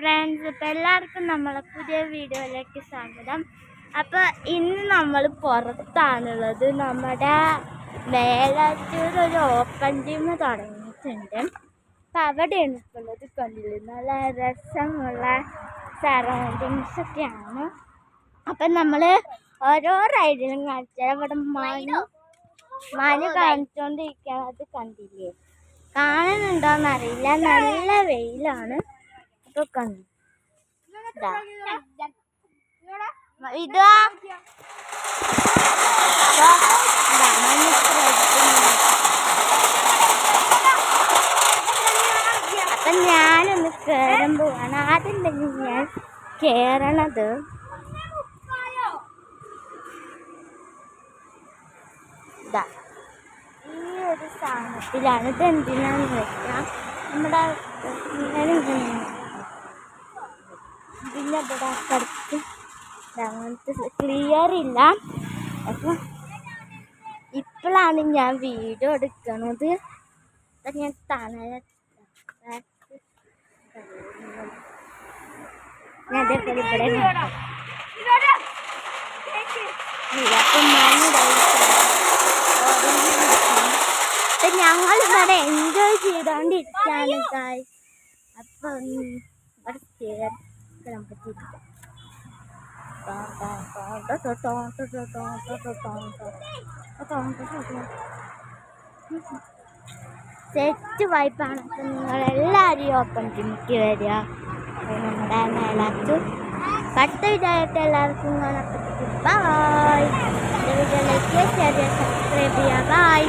Friends, ഇപ്പം എല്ലാവർക്കും നമ്മളെ പുതിയ വീഡിയോയിലേക്ക് സ്വാഗതം. അപ്പോൾ ഇന്ന് നമ്മൾ പുറത്താണുള്ളത്. നമ്മുടെ മേലാറ്റൂർ ഒരു ഓപ്പൺ ജിം തുടങ്ങിയിട്ടുണ്ട്. അപ്പം അവിടെയാണ് ഇപ്പോൾ ഉള്ളത്. കണ്ടില്ല, നല്ല രസമുള്ള സറൗണ്ടിങ്സൊക്കെയാണ്. അപ്പം നമ്മൾ ഓരോ റൈഡിലും കാണിച്ചാൽ അവിടെ മാന് കാണിച്ചുകൊണ്ടിരിക്കുകയാണ്. അത് കണ്ടില്ലേ, കാണുന്നുണ്ടോയെന്നറിയില്ല, നല്ല വെയിലാണ്. അപ്പോൾ കണ്ടു ഇത് അപ്പം ഞാനൊന്ന് കയറാൻ പോവാണ്. ആദ്യം തന്നെ ഞാൻ കയറണത് ഇതാ ഈ ഒരു സാധനത്തിലാണ്. ഇത് എന്തിനാന്ന് വെച്ചാൽ നമ്മുടെ ഇതിൻ്റെ ഇവിടെ കടത്ത് അങ്ങനത്തെ ക്ലിയർ ഇല്ല. അപ്പം ഇപ്പോഴാണ് ഞാൻ വീഡിയോ എടുക്കണത്. അപ്പം ഞാൻ അതേപോലെ ഇവിടെ അപ്പം ഞങ്ങളിവിടെ എൻജോയ് ചെയ്തോണ്ടിരിക്കുകയാണ് ഗായ്സ്. അപ്പം ഇവിടെ കേറാൻ പറ്റിയിരിക്കാം. സെറ്റ് വൈപ്പാണ്. അപ്പം നിങ്ങളെല്ലാവരും ഓപ്പൺ ജിമ്മിക്ക് വരിക. നമ്മുടെ മേലാറ്റൂർ. അടുത്ത വീഡിയോയായിട്ട് എല്ലാവർക്കും കാണാൻ പറ്റും. ബൈ. എൻ്റെ വീഡിയോയിലേക്ക് ഷെയർ ചെയ്യുക, സബ്സ്ക്രൈബ് ചെയ്യുക. ബൈ.